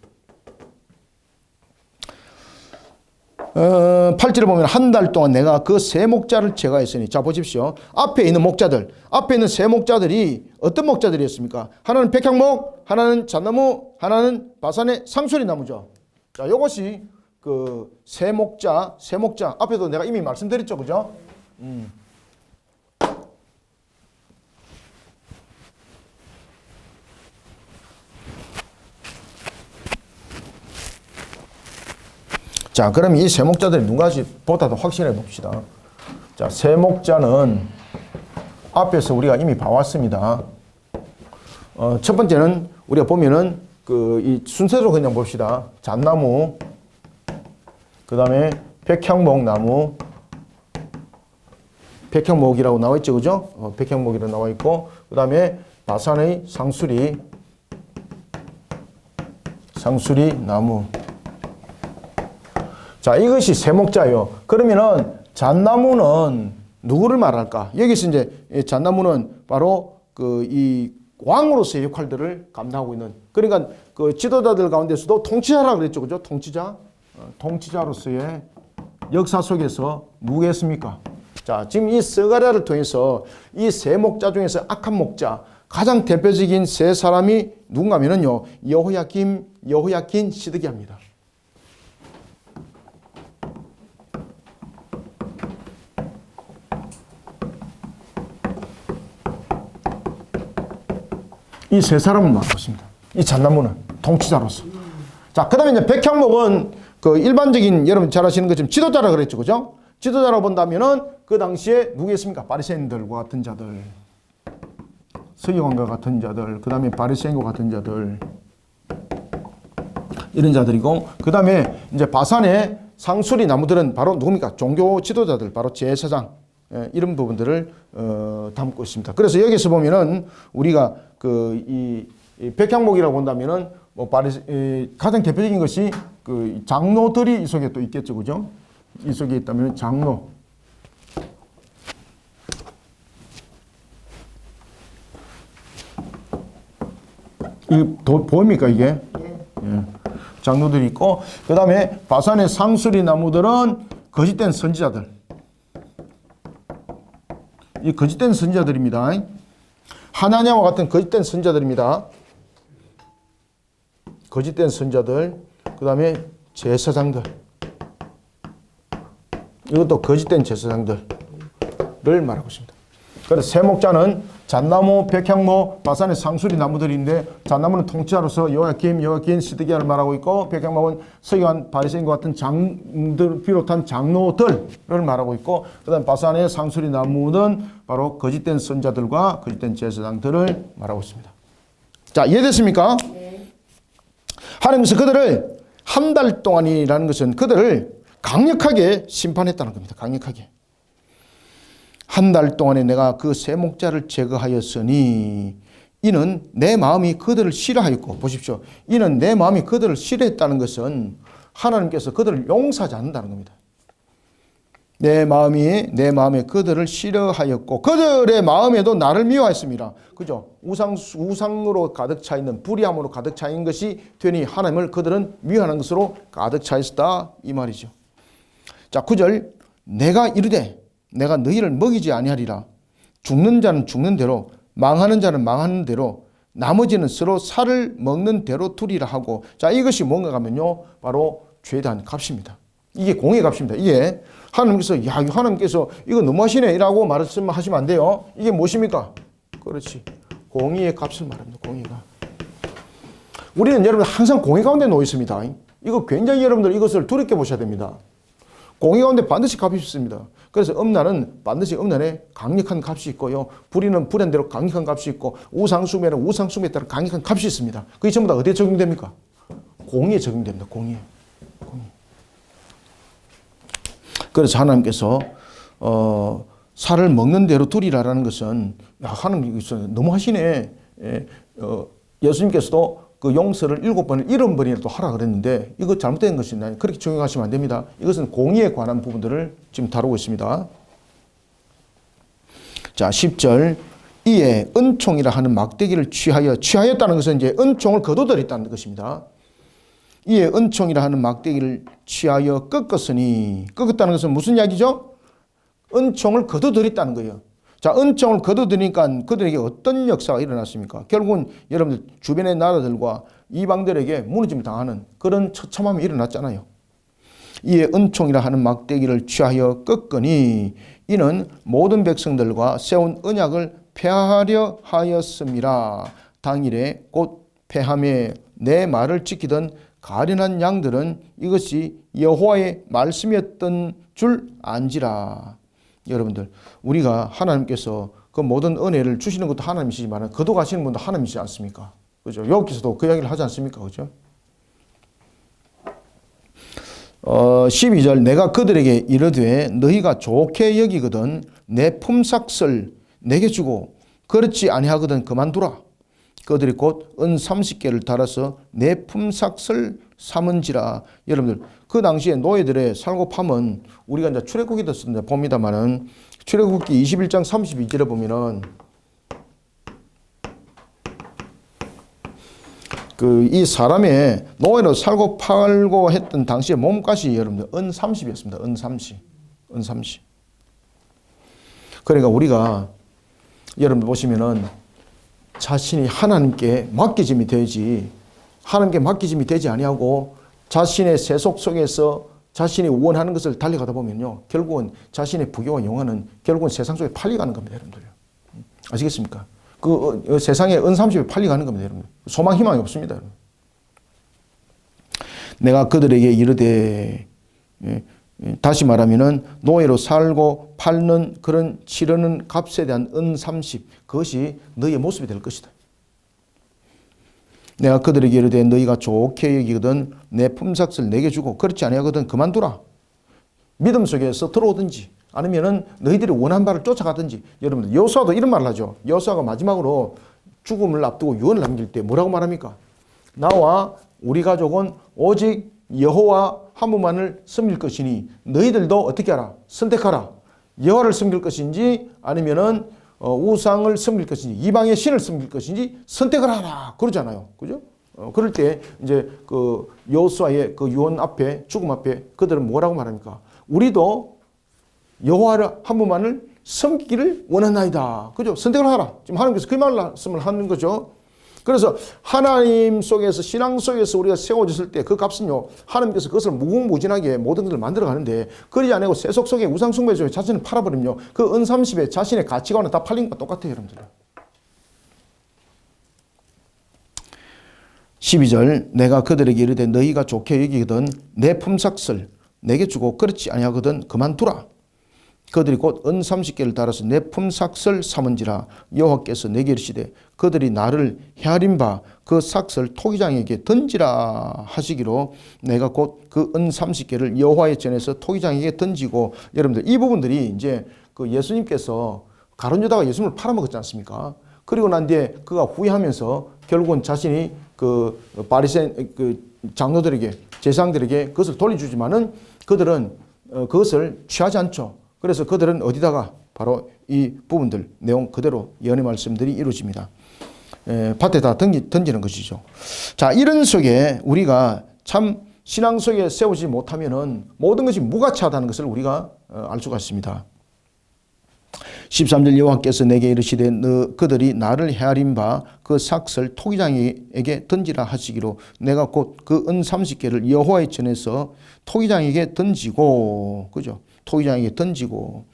8절을 보면 한 달 동안 내가 그 세 목자를 제거했으니, 자 보십시오. 앞에 있는 목자들, 앞에 있는 세 목자들이 어떤 목자들이었습니까? 하나는 백향목, 하나는 잣나무, 하나는 바산의 상수리 나무죠. 자, 이것이 그 세 목자 앞에도 내가 이미 말씀드렸죠, 그죠? 자, 그럼 이 세 목자들이 누가지 보다도 확실해 봅시다. 자, 세 목자는 앞에서 우리가 이미 봐왔습니다. 첫 번째는 우리가 보면은 이 순서로 그냥 봅시다. 잣나무, 그 다음에 백향목 나무, 백향목이라고 나와 있죠, 그죠? 백향목이라고 나와 있고, 그 다음에 바산의 상수리 나무. 자, 이것이 세 목자예요. 그러면은 잣나무는 누구를 말할까? 여기서 이제 잣나무는 바로 이 왕으로서의 역할들을 감당하고 있는, 그러니까 그 지도자들 가운데서도 통치자라고 그랬죠, 그죠? 통치자로서의 역사 속에서 누구겠습니까? 자, 지금 이 스가랴를 통해서 이 세 목자 중에서 악한 목자, 가장 대표적인 세 사람이 누군가면은요, 여호야긴, 시드기야입니다. 이 세 사람을 말하고 있습니다. 이 잣나무는 통치자로서. 자, 그 다음에 이제 백향목은 그 일반적인, 여러분 잘 아시는 것처럼 지도자라 그랬죠, 그죠? 지도자라고 본다면은 그 당시에 누구였습니까? 바리새인들과 같은 자들, 서기관과 같은 자들, 그 다음에 바리새인과 같은 자들, 이런 자들이고, 그 다음에 이제 바산의 상수리 나무들은 바로 누굽니까? 종교 지도자들, 바로 제사장, 이런 부분들을 담고 있습니다. 그래서 여기서 보면은 우리가 이 백향목이라고 본다면은 가장 대표적인 것이 그 장로들이 이 속에 또 있겠죠, 그죠? 이 속에 있다면 장로. 보입니까 이게? 예. 장로들이 있고, 그 다음에 바산의 상수리 나무들은 거짓된 선지자들. 이 거짓된 선지자들입니다. 하나냐와 같은 거짓된 선지자들입니다. 거짓된 선지자들, 그 다음에 제사장들, 이것도 거짓된 제사장들을 말하고 있습니다. 그래서 세 목자는 잣나무, 백향목, 바산의 상수리 나무들인데, 잣나무는 통치자로서 여호야긴, 시드기야를 말하고 있고, 백향목은 서기관, 바리새인과 같은 장들 비롯한 장로들을 말하고 있고, 그다음 바산의 상수리 나무는 바로 거짓된 선자들과 거짓된 제사장들을 말하고 있습니다. 자, 이해됐습니까? 네. 하나님께서 그들을 한 달 동안이라는 것은 그들을 강력하게 심판했다는 겁니다. 강력하게. 한 달 동안에 내가 그 세 목자를 제거하였으니 이는 내 마음이 그들을 싫어하였고, 보십시오. 이는 내 마음이 그들을 싫어했다는 것은 하나님께서 그들을 용서하지 않는다는 겁니다. 내 마음에 그들을 싫어하였고 그들의 마음에도 나를 미워했습니다. 그죠? 우상으로 가득 차 있는, 불의함으로 가득 차 있는 것이 되니 하나님을 그들은 미워하는 것으로 가득 차 있었다, 이 말이죠. 자, 9절 내가 이르되 내가 너희를 먹이지 아니하리라. 죽는 자는 죽는 대로, 망하는 자는 망하는 대로 나머지는 서로 살을 먹는 대로 두리라 하고. 자, 이것이 뭔가 하면요, 바로 죄에 대한 값입니다. 이게 공의 값입니다. 이게 하나님께서, 야, 하나님께서 이거 너무하시네 라고 말씀하시면 안 돼요. 이게 무엇입니까? 그렇지, 공의의 값을 말합니다. 공의가. 우리는 여러분 항상 공의 가운데 놓여 있습니다. 이거 굉장히 여러분들 이것을 두렵게 보셔야 됩니다. 공의 가운데 반드시 값이 있습니다. 그래서 음란은 반드시 음란에 강력한 값이 있고요. 불의는 불의대로 강력한 값이 있고, 우상숭배는 우상숭배에 따라 강력한 값이 있습니다. 그게 전부 다 어디에 적용됩니까? 공의에 적용됩니다. 공의에. 그래서 하나님께서 살을 먹는 대로 두리라라는 것은, 야, 하나님께서 너무 하시네. 예수님께서도 그 용서를 7번을 70번이라도 하라 그랬는데 이거 잘못된 것이나 그렇게 적용하시면 안 됩니다. 이것은 공의에 관한 부분들을 지금 다루고 있습니다. 자, 10절. 이에 은총이라 하는 막대기를 취하였다는 것은 이제 은총을 거둬들였다는 것입니다. 이에 은총이라 하는 막대기를 취하여 꺾었다는 것은 무슨 이야기죠? 은총을 거둬들였다는 거예요. 자, 은총을 거둬들이니까 그들에게 어떤 역사가 일어났습니까? 결국은 여러분들 주변의 나라들과 이방들에게 무너짐을 당하는 그런 처참함이 일어났잖아요. 이에 은총이라 하는 막대기를 취하여 꺾으니 이는 모든 백성들과 세운 언약을 폐하려 하였음이라. 당일에 곧 폐함에 내 말을 지키던 가련한 양들은 이것이 여호와의 말씀이었던 줄 안지라. 여러분들, 우리가 하나님께서 그 모든 은혜를 주시는 것도 하나님이시지만 거둬가시는 분도 하나님이시지 않습니까? 그죠? 여기서도 그 이야기를 하지 않습니까? 그죠? 12절. 내가 그들에게 이르되 너희가 좋게 여기거든 내 품삯을 내게 주고 그렇지 아니하거든 그만두라. 그들이 곧 은 30개를 달아서 내 품삯을 삼은지라. 여러분들, 그 당시에 노예들의 살고 팜은 우리가 이제 출애굽기도 봅니다만은 출애굽기 21장 32절에 보면은 이 사람의 노예로 살고 팔고 했던 당시의 몸값이 여러분들 은 30이었습니다. 은 30. 그러니까 우리가 여러분들 보시면은 자신이 하나님께 맡기짐이 되지, 하나님께 맡기짐이 되지 아니하고 자신의 세속 속에서 자신이 원하는 것을 달려가다 보면요, 결국은 자신의 부귀와 영화는 결국은 세상 속에 팔려가는 겁니다, 여러분들. 아시겠습니까? 그 세상에 은 30에 팔려가는 겁니다, 여러분. 소망 희망이 없습니다, 여러분. 내가 그들에게 이르되, 다시 말하면은 노예로 살고 팔는 그런 치르는 값에 대한 은 30, 그것이 너희의 모습이 될 것이다. 내가 그들에게 이르되 너희가 좋게 여기거든 내 품삯을 내게 주고 그렇지 아니하거든 그만두라. 믿음 속에서 들어오든지 아니면은 너희들이 원한 바를 쫓아가든지. 여러분들, 여호수아도 이런 말을 하죠. 여호수아가 마지막으로 죽음을 앞두고 유언을 남길 때 뭐라고 말합니까? 나와 우리 가족은 오직 여호와 한 분만을 섬길 것이니 너희들도 어떻게 하라? 선택하라. 여호와를 섬길 것인지 아니면은 우상을 섬길 것인지 이방의 신을 섬길 것인지 선택을 하라. 그러잖아요. 그죠? 그럴 때 이제 그 여호수아의 그 유언 앞에, 죽음 앞에 그들은 뭐라고 말합니까? 우리도 여호와를 한 분만을 섬기기를 원하나이다. 그죠? 선택을 하라. 지금 하나님께서 그 말씀을 하는 거죠. 그래서 하나님 속에서, 신앙 속에서 우리가 세워졌을 때 그 값은요, 하나님께서 그것을 무궁무진하게 모든 것을 만들어 가는데, 그러지 않고 세속 속에 우상숭배 속에 자신을 팔아버리면요, 그 은 30에 자신의 가치관은 다 팔린 것과 똑같아요, 여러분들. 12절. 내가 그들에게 이르되 너희가 좋게 여기거든 내 품삯을 내게 주고 그렇지 아니하거든 그만두라. 그들이 곧 은 30개를 달아서 내 품삯을 삼은지라. 여호와께서 내게 이르시되 그들이 나를 헤아린 바 그 삭을 토기장에게 던지라 하시기로 내가 곧 그 은 30개를 여호와의 전에서 토기장에게 던지고. 여러분들, 이 부분들이 이제 그 예수님께서 가룟 유다가 예수님을 팔아먹었지 않습니까? 그리고 난 뒤에 그가 후회하면서 결국은 자신이 그 바리새인 그 장로들에게, 제사장들에게 그것을 돌려주지만은 그들은 그것을 취하지 않죠. 그래서 그들은 어디다가 바로 이 부분들 내용 그대로 예언의 말씀들이 이루어집니다. 밭에 다 던지는 것이죠. 자, 이런 속에 우리가 참 신앙 속에 세우지 못하면은 모든 것이 무가치하다는 것을 우리가 알 수가 있습니다. 13절 여호와께서 내게 이르시되 그들이 나를 헤아린 바 그 삭슬 토기장에게 던지라 하시기로 내가 곧 그 은 30개를 여호와의 전에서 토기장에게 던지고, 그죠? 토기장에게 던지고.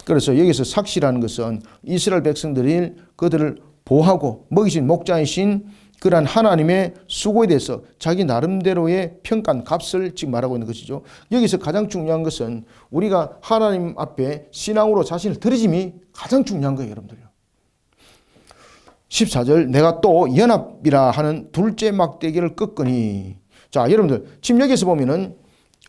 그래서 여기서 삭시라는 것은 이스라엘 백성들이 그들을 보호하고 먹이신 목자이신 그러한 하나님의 수고에 대해서 자기 나름대로의 평가한 값을 지금 말하고 있는 것이죠. 여기서 가장 중요한 것은 우리가 하나님 앞에 신앙으로 자신을 드리짐이 가장 중요한 거예요, 여러분들요. 14절 내가 또 연합이라 하는 둘째 막대기를 꺾으니. 자, 여러분들 지금 여기서 보면은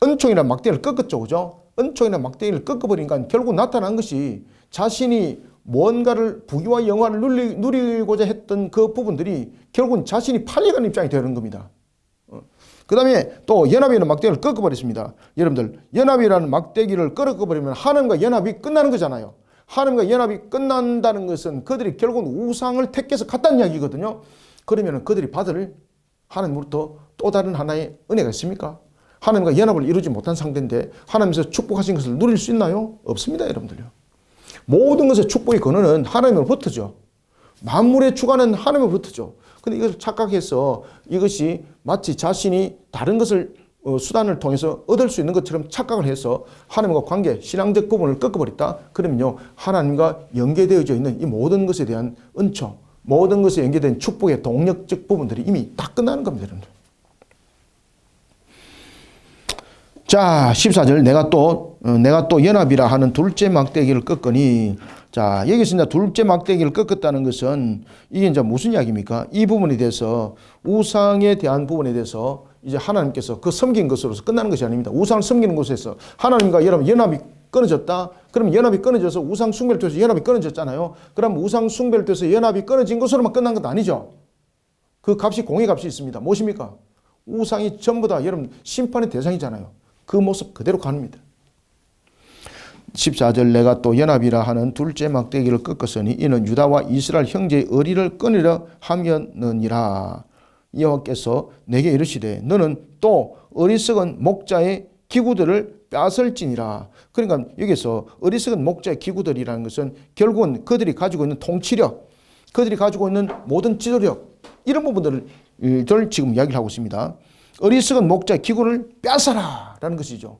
은총이라는 막대기를 꺾었죠, 그죠? 은총이라는 막대기를 꺾어버리니까 결국 나타난 것이 자신이 뭔가를 부귀와 영화를 누리고자 했던 그 부분들이 결국은 자신이 팔려가는 입장이 되는 겁니다. 그 다음에 또 연합이라는 막대기를 꺾어버렸습니다. 여러분들 연합이라는 막대기를 꺾어버리면 하나님과 연합이 끝나는 거잖아요. 하나님과 연합이 끝난다는 것은 그들이 결국은 우상을 택해서 갔다는 이야기거든요. 그러면 그들이 받을 하나님으로부터 또 다른 하나의 은혜가 있습니까? 하나님과 연합을 이루지 못한 상태인데 하나님께서 축복하신 것을 누릴 수 있나요? 없습니다, 여러분들요. 모든 것의 축복의 근원은 하나님으로부터죠. 만물의 주관은 하나님으로부터죠. 근데 이것을 착각해서 이것이 마치 자신이 다른 것을 수단을 통해서 얻을 수 있는 것처럼 착각을 해서 하나님과 관계, 신앙적 부분을 꺾어버렸다. 그러면요, 하나님과 연계되어져 있는 이 모든 것에 대한 은총, 모든 것에 연계된 축복의 동력적 부분들이 이미 다 끝나는 겁니다, 여러분들. 자, 14절 내가 또 연합이라 하는 둘째 막대기를 꺾으니. 자, 여기서 이제 둘째 막대기를 꺾었다는 것은 이게 이제 무슨 이야기입니까? 이 부분에 대해서 우상에 대한 부분에 대해서 이제 하나님께서 그 섬긴 것으로서 끝나는 것이 아닙니다. 우상을 섬기는 곳에서 하나님과 연합이 끊어졌다. 그러면 연합이 끊어져서 우상 숭배를 통해서 연합이 끊어졌잖아요. 그럼 우상 숭배를 통해서 연합이 끊어진 것으로만 끝난 것 아니죠. 그 값이 공의 값이 있습니다. 무엇입니까? 우상이 전부 다 여러분 심판의 대상이잖아요. 그 모습 그대로 갑니다. 14절 내가 또 연합이라 하는 둘째 막대기를 꺾었으니 이는 유다와 이스라엘 형제의 의리를 끊으려 하면느니라. 여호와께서 내게 이르시되 너는 또 어리석은 목자의 기구들을 빼앗을지니라. 그러니까 여기서 어리석은 목자의 기구들이라는 것은 결국은 그들이 가지고 있는 통치력, 그들이 가지고 있는 모든 지도력, 이런 부분들을 지금 이야기를 하고 있습니다. 어리석은 목자의 기구를 빼앗아라 라는 것이죠.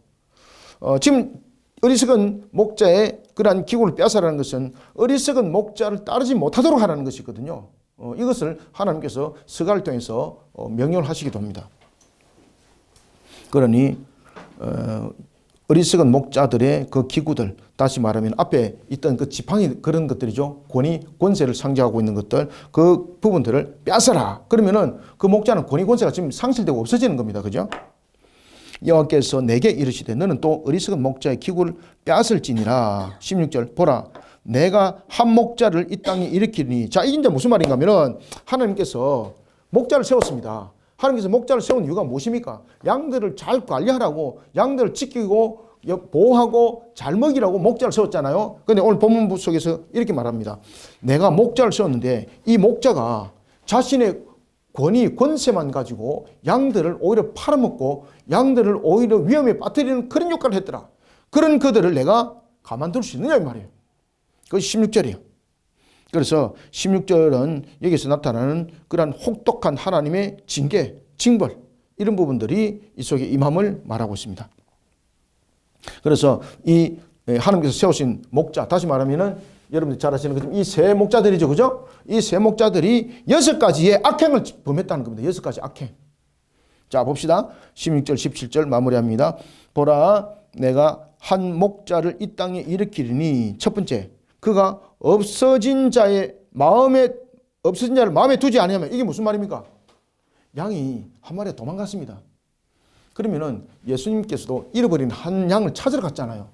지금 어리석은 목자의 그러한 기구를 빼앗아라는 것은 어리석은 목자를 따르지 못하도록 하라는 것이거든요. 이것을 하나님께서 스가를 통해서 명령을 하시기도 합니다. 그러니 어리석은 목자들의 그 기구들, 다시 말하면 앞에 있던 그 지팡이 그런 것들이죠. 권위, 권세를 상징하고 있는 것들, 그 부분들을 빼앗아라. 그러면은 그 목자는 권위, 권세가 지금 상실되고 없어지는 겁니다. 그죠? 여호와께서 내게 이르시되 너는 또 어리석은 목자의 기구를 빼앗을지니라. 16절 보라 내가 한 목자를 이 땅에 일으키니. 자, 이게 이제 무슨 말인가 하면은 하나님께서 목자를 세웠습니다. 하나님께서 목자를 세운 이유가 무엇입니까? 양들을 잘 관리하라고, 양들을 지키고 보호하고 잘 먹이라고 목자를 세웠잖아요. 그런데 오늘 본문 속에서 이렇게 말합니다. 내가 목자를 세웠는데 이 목자가 자신의 권위, 권세만 가지고 양들을 오히려 팔아먹고 양들을 오히려 위험에 빠뜨리는 그런 역할을 했더라. 그런 그들을 내가 가만둘 수 있느냐 이 말이에요. 그것이 16절이에요. 그래서 16절은 여기서 나타나는 그러한 혹독한 하나님의 징계, 징벌, 이런 부분들이 이 속에 임함을 말하고 있습니다. 그래서 이 하나님께서 세우신 목자, 다시 말하면은 여러분들 잘 아시는 것처럼 이 세 목자들이죠. 그죠? 이 세 목자들이 6가지의 악행을 범했다는 겁니다. 6가지 악행. 자, 봅시다. 16절, 17절 마무리합니다. 보라, 내가 한 목자를 이 땅에 일으키리니. 첫 번째, 그가 없어진 자를 마음에 두지 아니하면. 이게 무슨 말입니까? 양이 한 마리가 도망갔습니다. 그러면은 예수님께서도 잃어버린 한 양을 찾으러 갔잖아요.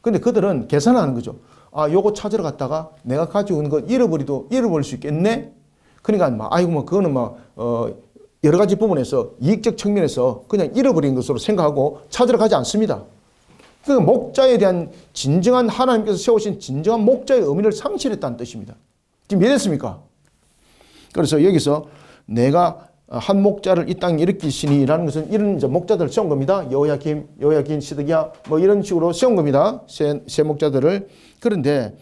근데 그들은 계산하는 거죠. 아, 요거 찾으러 갔다가 내가 가지고 있는 거 잃어버릴 수 있겠네? 그러니까 그거는 여러 가지 부분에서 이익적 측면에서 그냥 잃어버린 것으로 생각하고 찾으러 가지 않습니다. 그 목자에 대한 진정한 하나님께서 세우신 진정한 목자의 의미를 상실했다는 뜻입니다. 지금 이해됐습니까? 그래서 여기서 내가 한 목자를 이 땅에 일으키시니라는 것은 이런 이제 목자들을 세운 겁니다. 여호야긴, 시드기야 이런 식으로 세운 겁니다. 세 목자들을. 그런데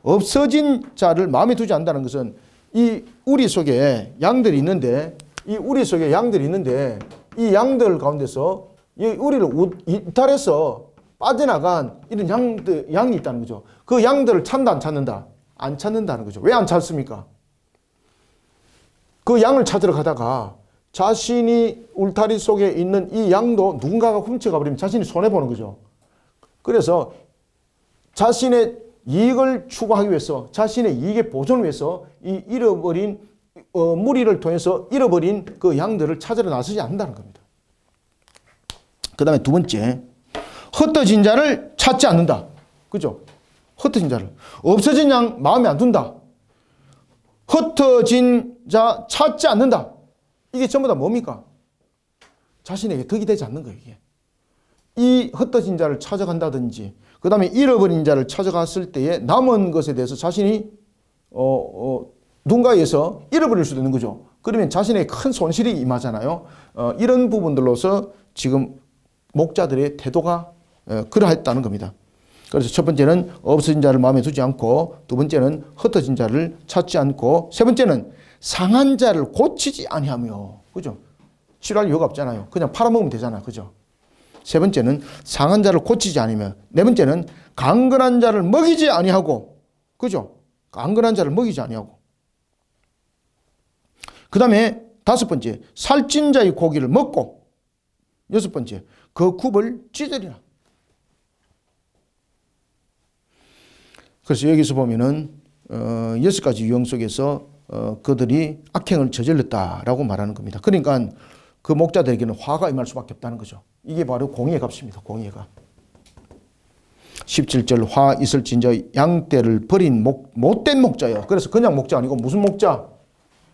없어진 자를 마음에 두지 않는다는 것은 이 우리 속에 양들이 있는데 이 양들 가운데서 이 우리를 이탈해서 빠져나간 이런 양이 있다는 거죠. 그 양들을 찾는다, 안 찾는다? 안 찾는다는 거죠. 왜 안 찾습니까? 그 양을 찾으러 가다가 자신이 울타리 속에 있는 이 양도 누군가가 훔쳐가 버리면 자신이 손해보는 거죠. 그래서 자신의 이익을 추구하기 위해서, 자신의 이익의 보존을 위해서 이 잃어버린 무리를 통해서 잃어버린 그 양들을 찾으러 나서지 않는다는 겁니다. 그 다음에 두 번째, 흩어진 자를 찾지 않는다. 그죠? 흩어진 자를. 없어진 양 마음에 안 둔다. 흩어진 자 찾지 않는다. 이게 전부 다 뭡니까? 자신에게 덕이 되지 않는 거예요, 이게. 이 흩어진 자를 찾아간다든지, 그 다음에 잃어버린 자를 찾아갔을 때에 남은 것에 대해서 자신이, 누군가에서 잃어버릴 수도 있는 거죠. 그러면 자신에게 큰 손실이 임하잖아요. 이런 부분들로서 지금 목자들의 태도가 그러했다는 겁니다. 그래서 첫 번째는 없어진 자를 마음에 두지 않고, 두 번째는 흩어진 자를 찾지 않고, 세 번째는 상한 자를 고치지 아니하며, 그죠? 치료할 이유가 없잖아요. 그냥 팔아먹으면 되잖아요. 그죠? 세 번째는 상한 자를 고치지 않으며, 네 번째는 강건한 자를 먹이지 아니하고, 그죠? 강건한 자를 먹이지 아니하고. 그 다음에 다섯 번째, 살찐 자의 고기를 먹고, 여섯 번째, 그 굽을 찢으리라. 그래서 여기서 보면은 여섯 가지 유형 속에서 그들이 악행을 저질렀다라고 말하는 겁니다. 그러니까 그 목자들에게는 화가 임할 수밖에 없다는 거죠. 이게 바로 공의의 값입니다. 공의의 값. 17절 화 있을 진저 양떼를 버린 못된 목자요. 그래서 그냥 목자 아니고 무슨 목자?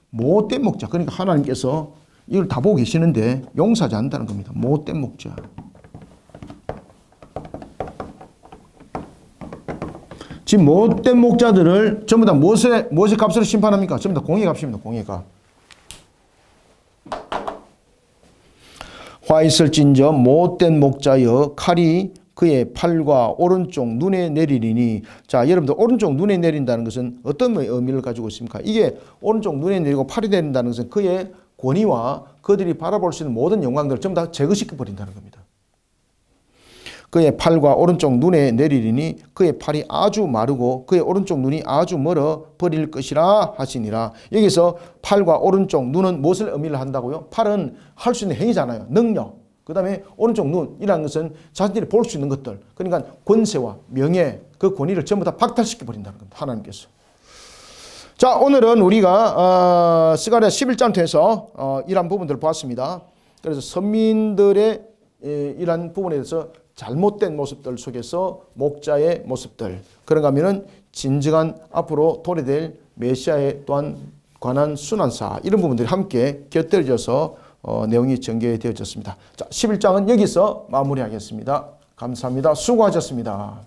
못된 목자. 그러니까 하나님께서 이걸 다 보고 계시는데 용서하지 않는다는 겁니다. 못된 목자. 지금 못된 목자들을 전부 다 무엇의 값으로 심판합니까? 전부 다 공의 값입니다. 공의 값. 화 있을진저 못된 목자여 칼이 그의 팔과 오른쪽 눈에 내리리니. 자, 여러분들 오른쪽 눈에 내린다는 것은 어떤 의미를 가지고 있습니까? 이게 오른쪽 눈에 내리고 팔이 내린다는 것은 그의 권위와 그들이 바라볼 수 있는 모든 영광들을 전부 다 제거시켜 버린다는 겁니다. 그의 팔과 오른쪽 눈에 내리리니 그의 팔이 아주 마르고 그의 오른쪽 눈이 아주 멀어 버릴 것이라 하시니라. 여기서 팔과 오른쪽 눈은 무엇을 의미를 한다고요? 팔은 할 수 있는 행위잖아요. 능력. 그 다음에 오른쪽 눈이라는 것은 자신들이 볼 수 있는 것들. 그러니까 권세와 명예, 그 권위를 전부 다 박탈시켜 버린다는 겁니다. 하나님께서. 자, 오늘은 우리가 스가랴 11장 통해서 이러한 부분들을 보았습니다. 그래서 선민들의 이러한 부분에 대해서 잘못된 모습들 속에서 목자의 모습들, 그런가 하면은 진정한 앞으로 도래될 메시아에 또한 관한 순환사, 이런 부분들이 함께 곁들여져서 내용이 전개되어졌습니다. 자, 11장은 여기서 마무리하겠습니다. 감사합니다. 수고하셨습니다.